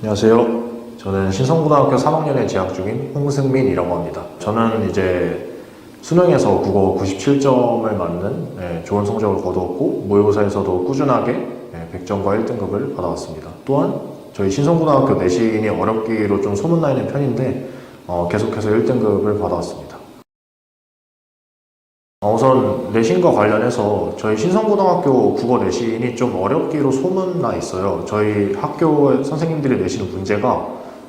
안녕하세요. 저는 신성고등학교 3학년에 재학 중인 홍승민이라고 합니다. 저는 이제 수능에서 국어 97점을 맞는 좋은 성적을 거두었고, 모의고사에서도 꾸준하게 100점과 1등급을 받아왔습니다. 또한 저희 신성고등학교 내신이 어렵기로 좀 소문나 있는 편인데 계속해서 1등급을 받아왔습니다. 우선 내신과 관련해서 저희 신성고등학교 국어 내신이 좀 어렵기로 소문나 있어요. 저희 학교 선생님들이 내시는 문제가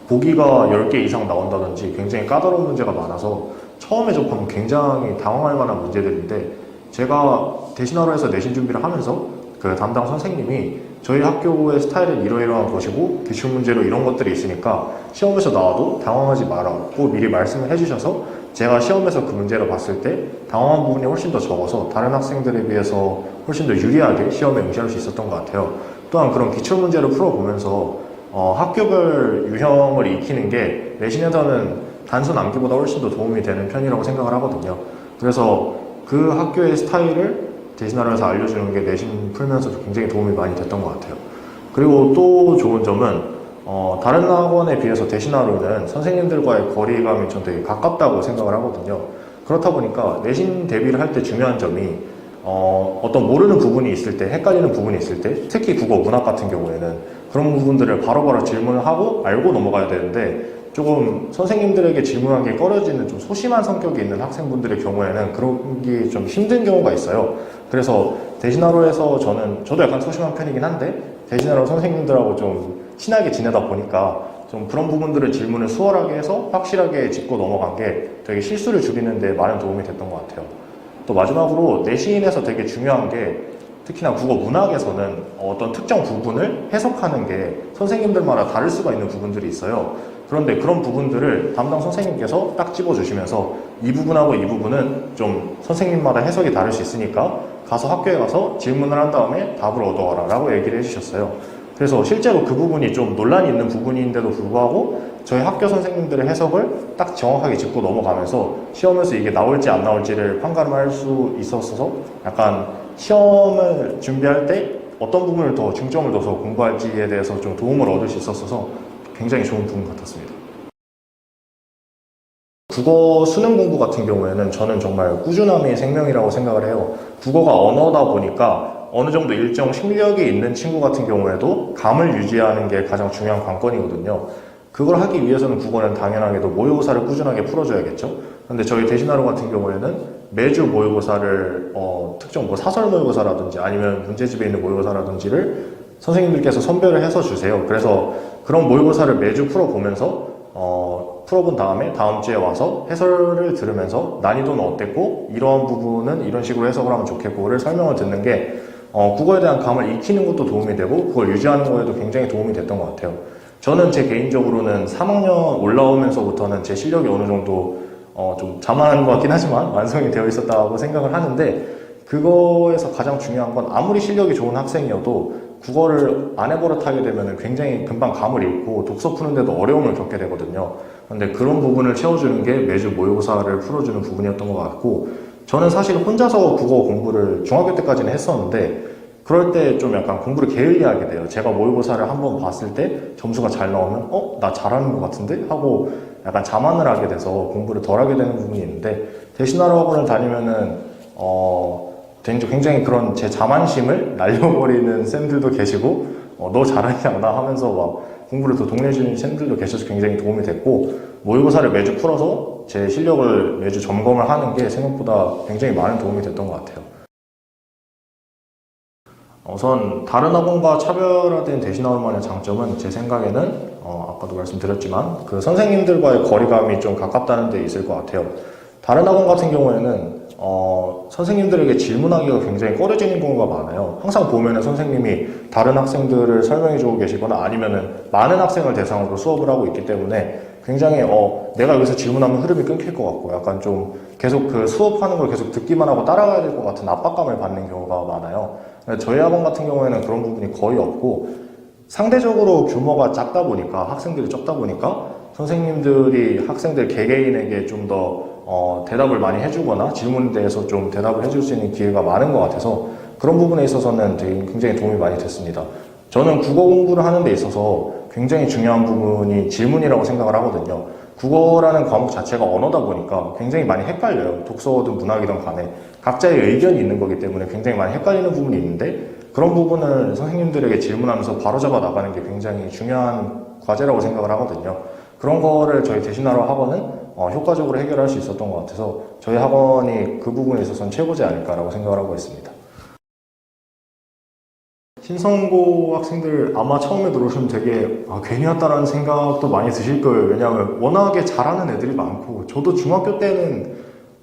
보기가 10개 이상 나온다든지 굉장히 까다로운 문제가 많아서 처음에 접하면 굉장히 당황할 만한 문제들인데, 제가 대신하러 해서 내신 준비를 하면서 그 담당 선생님이 저희 학교의 스타일은 이러이러한 것이고 기출문제로 이런 것들이 있으니까 시험에서 나와도 당황하지 말라고 미리 말씀을 해주셔서 제가 시험에서 그 문제를 봤을 때 당황한 부분이 훨씬 더 적어서 다른 학생들에 비해서 훨씬 더 유리하게 시험에 응시할 수 있었던 것 같아요. 또한 그런 기출문제를 풀어보면서 학교별 유형을 익히는 게 내신에서는 단순 암기보다 훨씬 더 도움이 되는 편이라고 생각을 하거든요. 그래서 그 학교의 스타일을 대신하러 해서 알려주는 게 내신 풀면서 굉장히 도움이 많이 됐던 것 같아요. 그리고 또 좋은 점은 다른 학원에 비해서 대신하루는 선생님들과의 거리감이 좀 되게 가깝다고 생각을 하거든요. 그렇다 보니까 내신 대비를 할 때 중요한 점이 어떤 모르는 부분이 있을 때, 헷갈리는 부분이 있을 때, 특히 국어, 문학 같은 경우에는 그런 부분들을 바로바로 질문을 하고 알고 넘어가야 되는데, 조금 선생님들에게 질문하기 꺼려지는 좀 소심한 성격이 있는 학생분들의 경우에는 그런 게 좀 힘든 경우가 있어요. 그래서 대신하루에서 저도 약간 소심한 편이긴 한데, 대신하루 선생님들하고 좀 친하게 지내다 보니까 좀 그런 부분들을 질문을 수월하게 해서 확실하게 짚고 넘어간 게 되게 실수를 줄이는 데 많은 도움이 됐던 것 같아요. 또 마지막으로 내신에서 되게 중요한 게, 특히나 국어 문학에서는 어떤 특정 부분을 해석하는 게 선생님들마다 다를 수가 있는 부분들이 있어요. 그런데 그런 부분들을 담당 선생님께서 딱 집어주시면서 이 부분하고 이 부분은 좀 선생님마다 해석이 다를 수 있으니까 가서 학교에 가서 질문을 한 다음에 답을 얻어와라 라고 얘기를 해주셨어요. 그래서 실제로 그 부분이 좀 논란이 있는 부분인데도 불구하고 저희 학교 선생님들의 해석을 딱 정확하게 짚고 넘어가면서 시험에서 이게 나올지 안 나올지를 판가름할 수 있었어서 약간 시험을 준비할 때 어떤 부분을 더 중점을 둬서 공부할지에 대해서 좀 도움을 얻을 수 있었어서 굉장히 좋은 부분 같았습니다. 국어 수능 공부 같은 경우에는 저는 정말 꾸준함이 생명이라고 생각을 해요. 국어가 언어다 보니까 어느 정도 일정 실력이 있는 친구 같은 경우에도 감을 유지하는 게 가장 중요한 관건이거든요. 그걸 하기 위해서는 국어는 당연하게도 모의고사를 꾸준하게 풀어줘야겠죠. 근데 저희 대신하루 같은 경우에는 매주 모의고사를 특정 사설 모의고사라든지 아니면 문제집에 있는 모의고사라든지를 선생님들께서 선별을 해서 주세요. 그래서 그런 모의고사를 매주 풀어보면서 풀어본 다음에 다음 주에 와서 해설을 들으면서 난이도는 어땠고 이러한 부분은 이런 식으로 해석을 하면 좋겠고를 설명을 듣는 게 국어에 대한 감을 익히는 것도 도움이 되고 그걸 유지하는 거에도 굉장히 도움이 됐던 것 같아요. 저는 제 개인적으로는 3학년 올라오면서부터는 제 실력이 어느 정도 좀 자만한 것 같긴 하지만 완성이 되어 있었다고 생각을 하는데, 그거에서 가장 중요한 건 아무리 실력이 좋은 학생이어도 국어를 안 해버릇하게 되면 굉장히 금방 감을 잃고 독서 푸는데도 어려움을 겪게 되거든요. 근데 그런 부분을 채워주는 게 매주 모의고사를 풀어주는 부분이었던 것 같고, 저는 사실 혼자서 국어 공부를 중학교 때까지는 했었는데 그럴 때 좀 약간 공부를 게을리하게 돼요. 제가 모의고사를 한번 봤을 때 점수가 잘 나오면 나 잘하는 것 같은데? 하고 약간 자만을 하게 돼서 공부를 덜 하게 되는 부분이 있는데, 대신하러 학원을 다니면은 굉장히 그런 제 자만심을 날려버리는 쌤들도 계시고 너 잘하지 않아 하면서 막 공부를 더 독려해주는 쌤들도 계셔서 굉장히 도움이 됐고, 모의고사를 매주 풀어서 제 실력을 매주 점검을 하는 게 생각보다 굉장히 많은 도움이 됐던 것 같아요. 우선 다른 학원과 차별화된 대신학원만의 장점은 제 생각에는 아까도 말씀드렸지만 그 선생님들과의 거리감이 좀 가깝다는 데 있을 것 같아요. 다른 학원 같은 경우에는 선생님들에게 질문하기가 굉장히 꺼려지는 경우가 많아요. 항상 보면은 선생님이 다른 학생들을 설명해주고 계시거나 아니면은 많은 학생을 대상으로 수업을 하고 있기 때문에 굉장히 내가 여기서 질문하면 흐름이 끊길 것 같고 약간 좀 계속 그 수업하는 걸 계속 듣기만 하고 따라가야 될 것 같은 압박감을 받는 경우가 많아요. 저희 학원 같은 경우에는 그런 부분이 거의 없고, 상대적으로 규모가 작다 보니까 학생들이 적다 보니까 선생님들이 학생들 개개인에게 좀 더 대답을 많이 해주거나 질문에 대해서 좀 대답을 해줄 수 있는 기회가 많은 것 같아서 그런 부분에 있어서는 굉장히 도움이 많이 됐습니다. 저는 국어 공부를 하는 데 있어서 굉장히 중요한 부분이 질문이라고 생각을 하거든요. 국어라는 과목 자체가 언어다 보니까 굉장히 많이 헷갈려요. 독서든 문학이든 간에 각자의 의견이 있는 거기 때문에 굉장히 많이 헷갈리는 부분이 있는데, 그런 부분을 선생님들에게 질문하면서 바로잡아 나가는 게 굉장히 중요한 과제라고 생각을 하거든요. 그런 거를 저희 대신하러 학원은 효과적으로 해결할 수 있었던 것 같아서 저희 학원이 그 부분에 있어서는 최고지 않을까라고 생각을 하고 있습니다. 신성고 학생들 아마 처음에 들어오시면 되게 괜히 왔다라는 생각도 많이 드실 거예요. 왜냐하면 워낙에 잘하는 애들이 많고, 저도 중학교 때는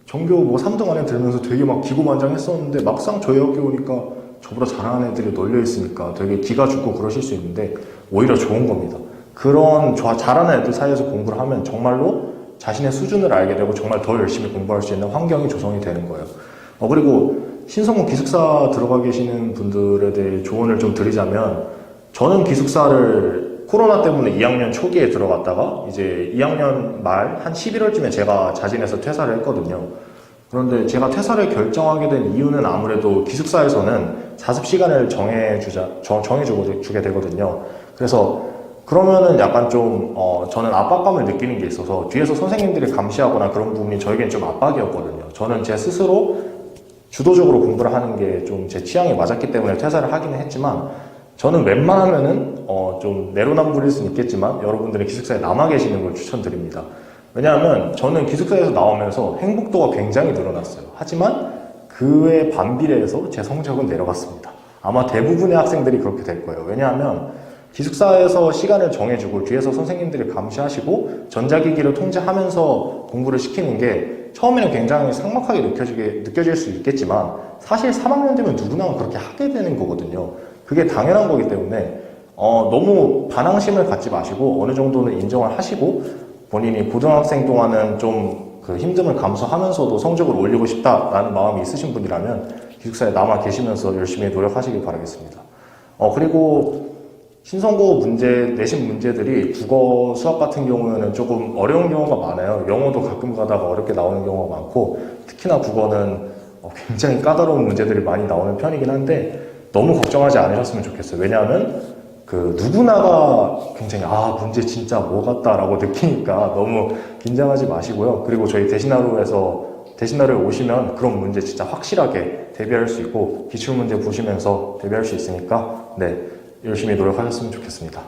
전교 뭐 3등 안에 들면서 되게 막 기고만장했었는데, 막상 저희 학교 오니까 저보다 잘하는 애들이 널려 있으니까 되게 기가 죽고 그러실 수 있는데, 오히려 좋은 겁니다. 그런 잘하는 애들 사이에서 공부를 하면 정말로 자신의 수준을 알게 되고 정말 더 열심히 공부할 수 있는 환경이 조성이 되는 거예요. 그리고 신성고 기숙사 들어가 계시는 분들에 대해 조언을 좀 드리자면, 저는 기숙사를 코로나 때문에 2학년 초기에 들어갔다가 이제 2학년 말 한 11월쯤에 제가 자진해서 퇴사를 했거든요. 그런데 제가 퇴사를 결정하게 된 이유는 아무래도 기숙사에서는 자습 시간을 정해주게 되거든요. 그래서 그러면은 약간 좀 저는 압박감을 느끼는 게 있어서 뒤에서 선생님들이 감시하거나 그런 부분이 저에겐 좀 압박이었거든요. 저는 제 스스로 주도적으로 공부를 하는 게 좀 제 취향에 맞았기 때문에 퇴사를 하기는 했지만, 저는 웬만하면은 좀 내로남불일 수는 있겠지만 여러분들은 기숙사에 남아 계시는 걸 추천드립니다. 왜냐하면 저는 기숙사에서 나오면서 행복도가 굉장히 늘어났어요. 하지만 그에 반비례해서 제 성적은 내려갔습니다. 아마 대부분의 학생들이 그렇게 될 거예요. 왜냐하면 기숙사에서 시간을 정해주고 뒤에서 선생님들이 감시하시고 전자기기를 통제하면서 공부를 시키는 게 처음에는 굉장히 삭막하게 느껴질 수 있겠지만, 사실 3학년 되면 누구나 그렇게 하게 되는 거거든요. 그게 당연한 거기 때문에 너무 반항심을 갖지 마시고 어느 정도는 인정을 하시고, 본인이 고등학생 동안은 좀 그 힘듦을 감수하면서도 성적을 올리고 싶다라는 마음이 있으신 분이라면 기숙사에 남아 계시면서 열심히 노력하시길 바라겠습니다. 그리고 신성고 내신 문제들이 국어, 수학 같은 경우에는 조금 어려운 경우가 많아요. 영어도 가끔 가다가 어렵게 나오는 경우가 많고, 특히나 국어는 굉장히 까다로운 문제들이 많이 나오는 편이긴 한데 너무 걱정하지 않으셨으면 좋겠어요. 왜냐하면 누구나가 굉장히 문제 진짜 뭐 같다라고 느끼니까 너무 긴장하지 마시고요. 그리고 저희 대신하루에 오시면 그런 문제 진짜 확실하게 대비할 수 있고, 기출문제 보시면서 대비할 수 있으니까 열심히 노력하셨으면 좋겠습니다.